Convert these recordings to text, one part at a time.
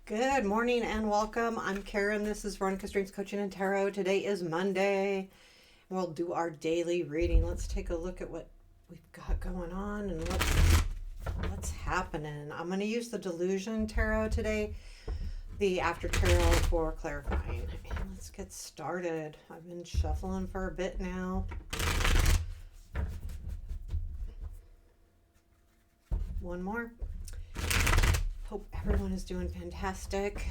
Good morning and welcome. I'm Karen. This is Veronica's Dreams Coaching and Tarot. Today is Monday. We'll do our daily reading. Let's take a look at what we've got going on and what's happening. I'm going to use the Delusion Tarot today, the After Tarot for clarifying. And let's get started. I've been shuffling for a bit now. One more. Hope everyone is doing fantastic.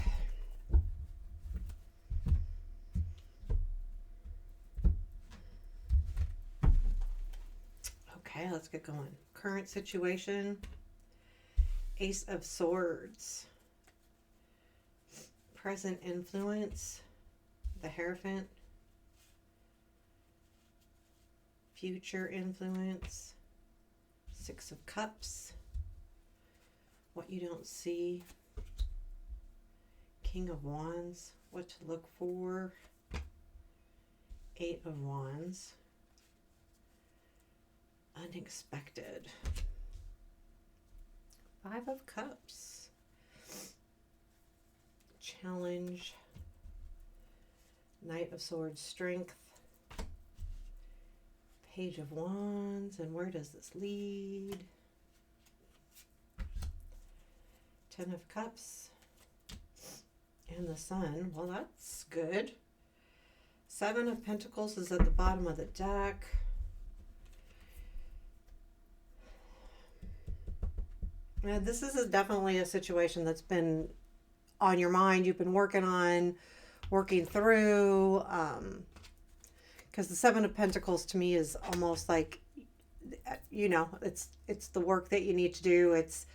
Okay, let's get going. Current situation. Ace of Swords. Present influence. The Hierophant. Future influence. Six of Cups. What you don't see. King of Wands. What to look for. Eight of Wands. Unexpected. Five of Cups. Challenge. Knight of Swords. Strength. Page of Wands. And where does this lead? Ten of Cups. And the Sun. Well, that's good. Seven of Pentacles is at the bottom of the deck. Now, this is definitely a situation that's been on your mind. You've been working through. Because the Seven of Pentacles to me is almost like, it's the work that you need to do. It's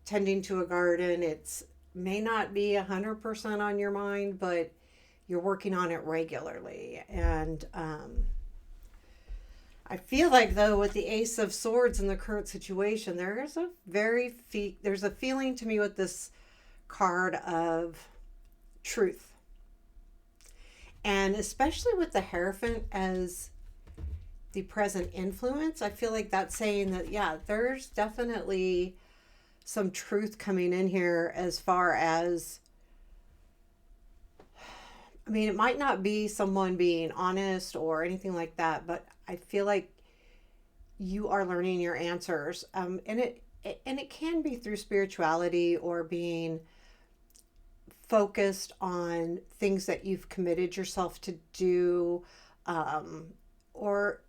tending to a garden. It's may not be 100% on your mind, but you're working on it regularly. And I feel like, though, with the Ace of Swords in the current situation, there's a feeling to me with this card of truth. And especially with the Hierophant as the present influence, I feel like that's saying that, yeah, there's definitely some truth coming in here as far as, I mean, it might not be someone being honest or anything like that, but I feel like you are learning your answers. And it can be through spirituality or being focused on things that you've committed yourself to do, or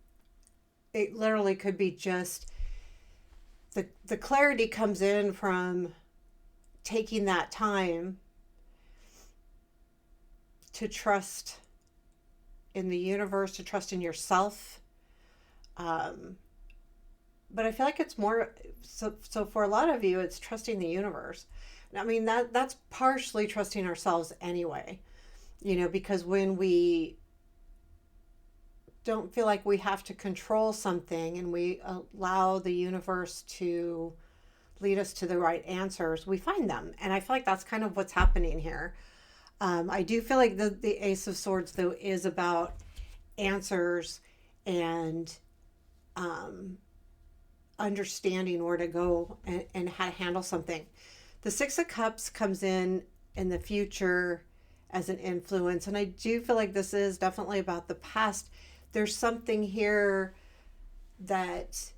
it literally could be just the clarity comes in from taking that time to trust in the universe, to trust in yourself. But I feel like it's more so for a lot of you, it's trusting the universe. I mean, that's partially trusting ourselves anyway, because when we don't feel like we have to control something and we allow the universe to lead us to the right answers, we find them. And I feel like that's kind of what's happening here. I do feel like the Ace of Swords, though, is about answers and understanding where to go and how to handle something. The Six of Cups comes in the future as an influence. And I do feel like this is definitely about the past. There's something here that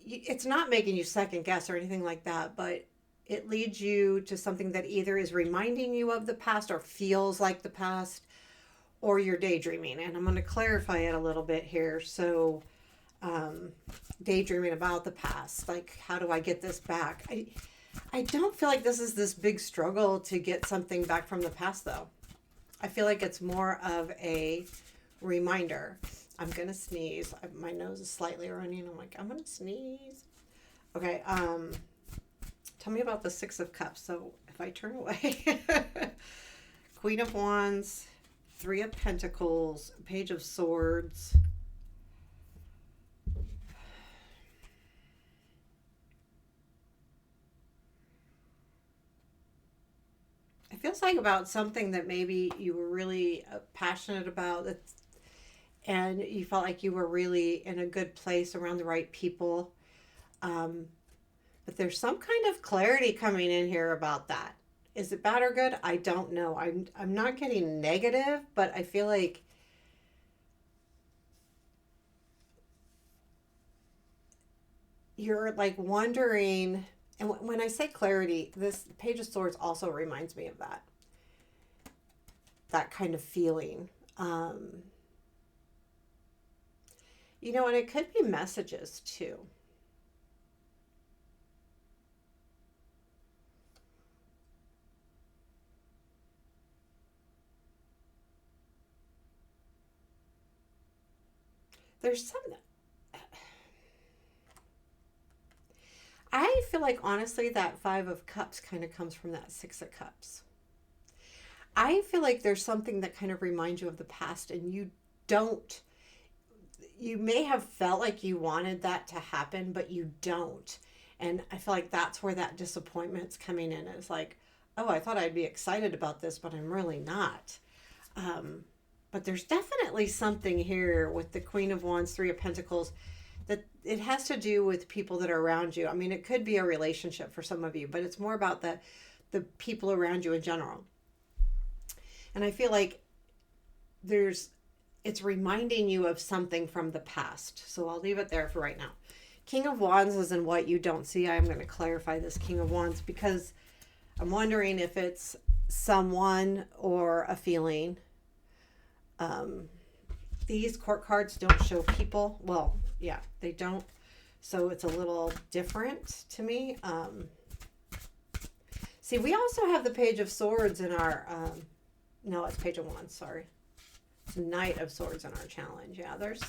it's not making you second guess or anything like that, but it leads you to something that either is reminding you of the past or feels like the past, or you're daydreaming. And I'm going to clarify it a little bit here. So, daydreaming about the past, like, how do I get this back? I don't feel like this is this big struggle to get something back from the past, though. I feel like it's more of a reminder. I'm going to sneeze. My nose is slightly running. I'm like, I'm going to sneeze. Okay. Tell me about the Six of Cups. So if I turn away, Queen of Wands, Three of Pentacles, Page of Swords. It feels like about something that maybe you were really passionate about, and you felt like you were really in a good place around the right people. But But there's some kind of clarity coming in here about that. Is it bad or good? I don't know. I'm not getting negative, but I feel like you're like wondering, and when I say clarity, this Page of Swords also reminds me of that kind of feeling. Um, and it could be messages too. There's some, I feel like honestly that Five of Cups kind of comes from that Six of Cups. I feel like there's something that kind of reminds you of the past, and don't, you may have felt like you wanted that to happen, but you don't. And I feel like that's where that disappointment's coming in. It's like, oh, I thought I'd be excited about this, but I'm really not. Um, but there's definitely something here with the Queen of Wands, Three of Pentacles, that it has to do with people that are around you. I mean, it could be a relationship for some of you, but it's more about the people around you in general. And I feel like there's it's reminding you of something from the past. So I'll leave it there for right now. King of Wands is in what you don't see. I'm going to clarify this King of Wands because I'm wondering if it's someone or a feeling. These court cards don't show people. Well, yeah, they don't. So it's a little different to me. See, we also have the Page of Swords in our... no, it's Page of Wands, sorry. It's Knight of Swords in our challenge. Yeah, there's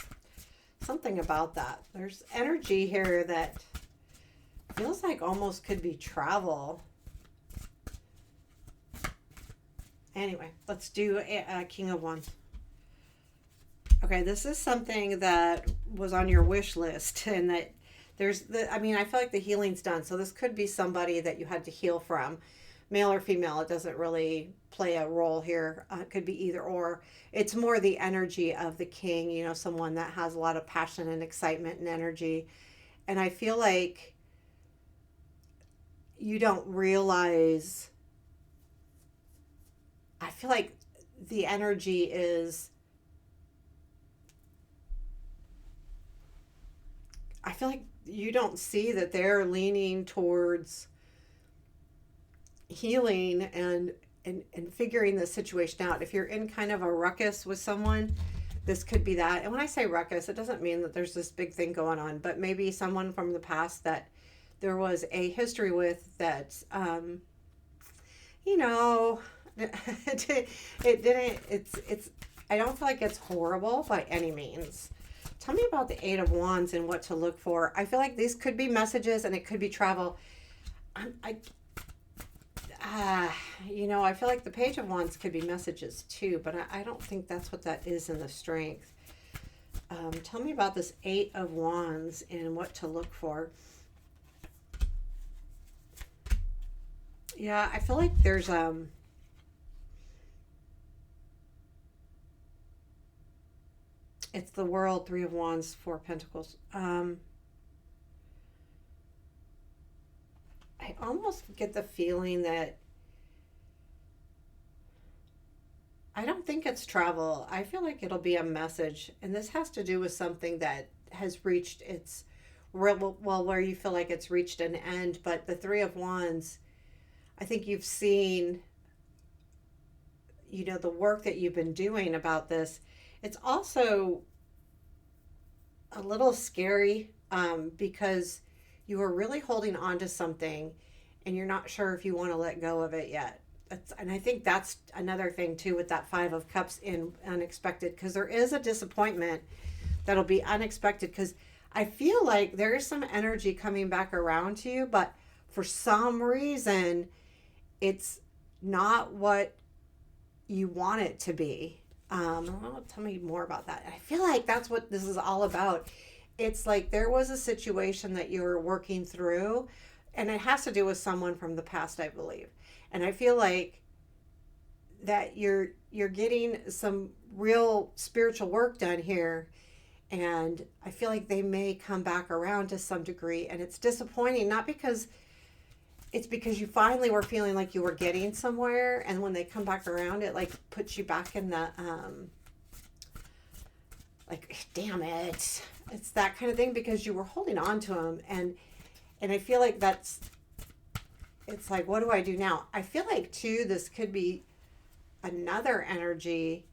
something about that. There's energy here that feels like almost could be travel. Anyway, let's do a King of Wands. Okay, this is something that was on your wish list, and that I feel like the healing's done. So this could be somebody that you had to heal from, male or female. It doesn't really play a role here. It could be either or. It's more the energy of the king, someone that has a lot of passion and excitement and energy. And I feel like you don't realize, I feel like the energy is, I feel like you don't see that they're leaning towards healing and figuring the situation out. If you're in kind of a ruckus with someone, this could be that. And when I say ruckus, it doesn't mean that there's this big thing going on, but maybe someone from the past that there was a history with that, it didn't, I don't feel like it's horrible by any means. Tell me about the Eight of Wands and what to look for. I feel like these could be messages and it could be travel. I feel like the Page of Wands could be messages too, but I don't think that's what that is in the Strength. Tell me about this Eight of Wands and what to look for. Yeah, I feel like there's it's the World, Three of Wands, Four of Pentacles. I almost get the feeling that I don't think it's travel. I feel like it'll be a message, and this has to do with something that has reached its where you feel like it's reached an end. But the Three of Wands, I think you've seen, the work that you've been doing about this. It's also a little scary because you are really holding on to something and you're not sure if you want to let go of it yet. And I think that's another thing too with that Five of Cups in unexpected, because there is a disappointment that'll be unexpected, because I feel like there is some energy coming back around to you, but for some reason it's not what you want it to be. Tell me more about that. I feel like that's what this is all about. It's like there was a situation that you were working through, and it has to do with someone from the past, I believe. And I feel like that you're getting some real spiritual work done here, And I feel like they may come back around to some degree, and it's disappointing, not because it's because you finally were feeling like you were getting somewhere, and when they come back around, it like puts you back in the like, damn it, it's that kind of thing, because you were holding on to them. And I feel like it's like, what do I do now? I feel like too, this could be another energy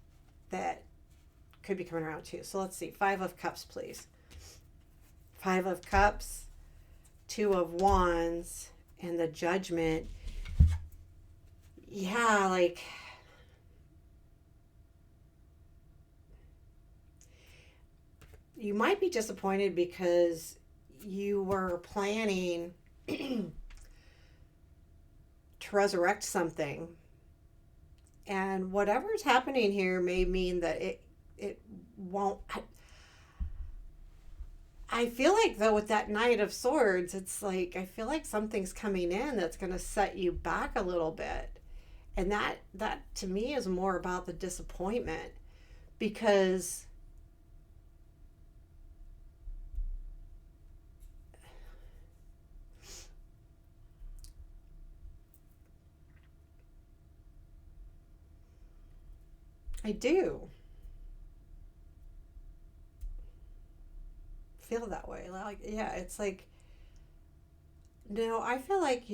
that could be coming around too. So let's see, 5 of Cups, please. 5 of Cups, 2 of Wands, and the Judgment. Yeah, like, you might be disappointed because you were planning to resurrect something, and whatever's happening here may mean that it won't. I feel like, though, with that Knight of Swords, it's like I feel like something's coming in that's going to set you back a little bit, and that to me is more about the disappointment, because I do feel that way. Like, yeah, it's like, no, I feel like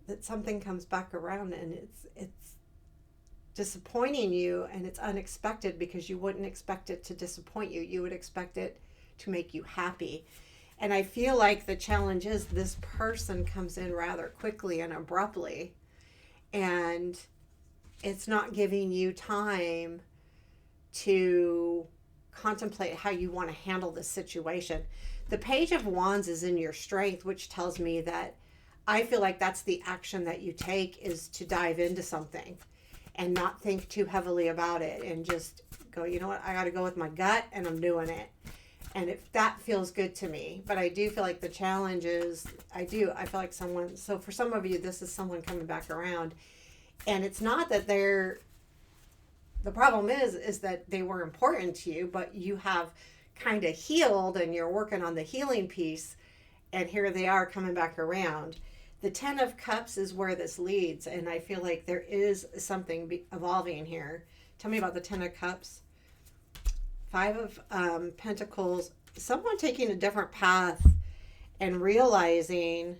that something comes back around, and it's disappointing you, and it's unexpected, because you wouldn't expect it to disappoint you. You would expect it to make you happy. And I feel like the challenge is this person comes in rather quickly and abruptly, and it's not giving you time to contemplate how you want to handle this situation. The Page of Wands is in your strength, which tells me that I feel like that's the action that you take, is to dive into something and not think too heavily about it, and just go, you know what, I got to go with my gut, and I'm doing it. And if that feels good to me. But I do feel like the challenge is, I feel like so for some of you, this is someone coming back around, and it's not that the problem is that they were important to you, but you have kind of healed, and you're working on the healing piece, and here they are coming back around. The 10 of Cups is where this leads, and I feel like there is something evolving here. Tell me about the 10 of Cups. 5 of Pentacles, someone taking a different path and realizing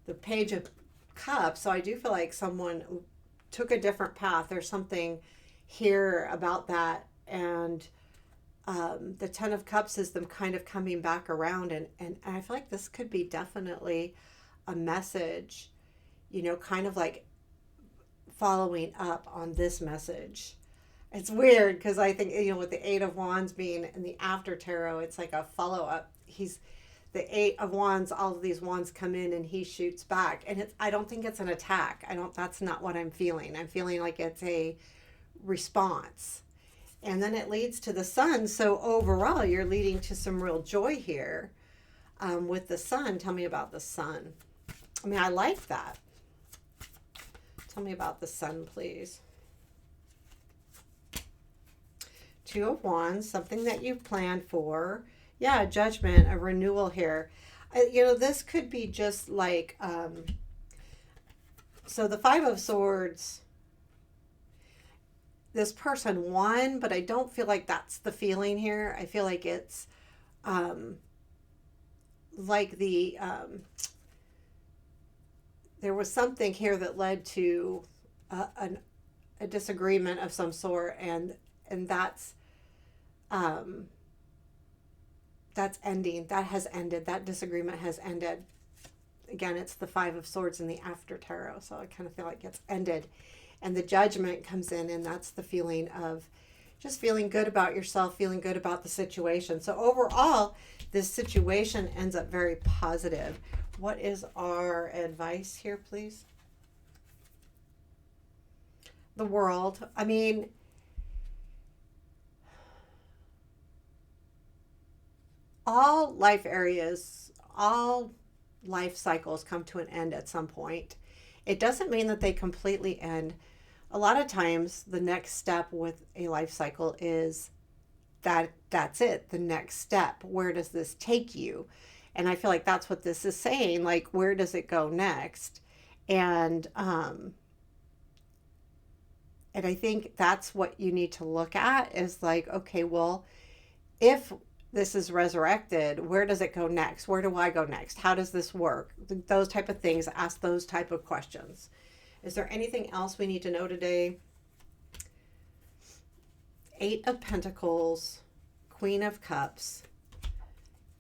the Page of Cups. So I do feel like someone took a different path. There's something here about that. And the 10 of Cups is them kind of coming back around. And I feel like this could be definitely a message, kind of like following up on this message. It's weird because I think, with the 8 of Wands being in the after tarot, it's like a follow-up. He's the 8 of Wands, all of these wands come in and he shoots back. And I don't think it's an attack. That's not what I'm feeling. I'm feeling like it's a response. And then it leads to the Sun. So overall, you're leading to some real joy here with the Sun. Tell me about the Sun. I mean, I like that. Tell me about the Sun, please. 2 of Wands, something that you've planned for. Yeah, Judgment, a renewal here. This could be just like, so the 5 of Swords, this person won, but I don't feel like that's the feeling here. I feel like it's like there was something here that led to a disagreement of some sort, and that's ending. That has ended. That disagreement has ended. Again, it's the 5 of Swords in the after tarot, so I kind of feel like it's ended. And the Judgment comes in, and that's the feeling of just feeling good about yourself, feeling good about the situation. So overall, this situation ends up very positive. What is our advice here, please? The World. I mean, all life areas, all life cycles come to an end at some point. It doesn't mean that they completely end. A lot of times, the next step with a life cycle is that's it, the next step. Where does this take you? And I feel like that's what this is saying, like, where does it go next? And I think that's what you need to look at is like, okay, well, if this is resurrected, where does it go next? Where do I go next? How does this work? Those type of things, ask those type of questions. Is there anything else we need to know today? 8 of Pentacles, Queen of Cups,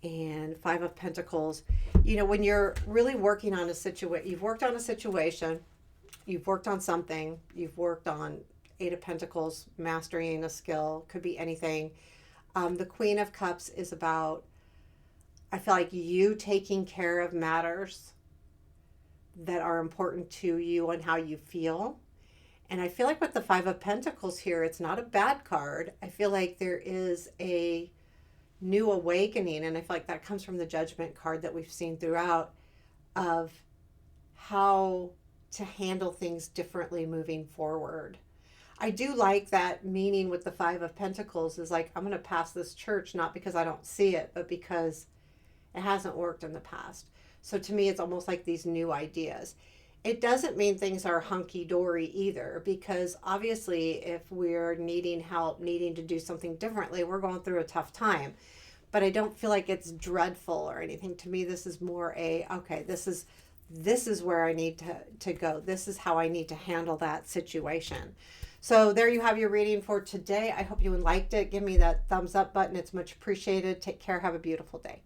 and 5 of Pentacles. You know, when you're really working on a situation, you've worked on a situation, you've worked on something, you've worked on 8 of Pentacles, mastering a skill, could be anything. The Queen of Cups is about, I feel like, you taking care of matters that are important to you and how you feel. And I feel like with the 5 of Pentacles here, it's not a bad card. I feel like there is a new awakening, and I feel like that comes from the Judgment card that we've seen throughout, of how to handle things differently moving forward. I do like that meaning with the 5 of Pentacles is like, I'm going to pass this church, not because I don't see it, but because it hasn't worked in the past. So to me, it's almost like these new ideas. It doesn't mean things are hunky-dory either, because obviously if we're needing help, needing to do something differently, we're going through a tough time. But I don't feel like it's dreadful or anything. To me, this is more okay, this is where I need to go. This is how I need to handle that situation. So there you have your reading for today. I hope you liked it. Give me that thumbs up button. It's much appreciated. Take care. Have a beautiful day.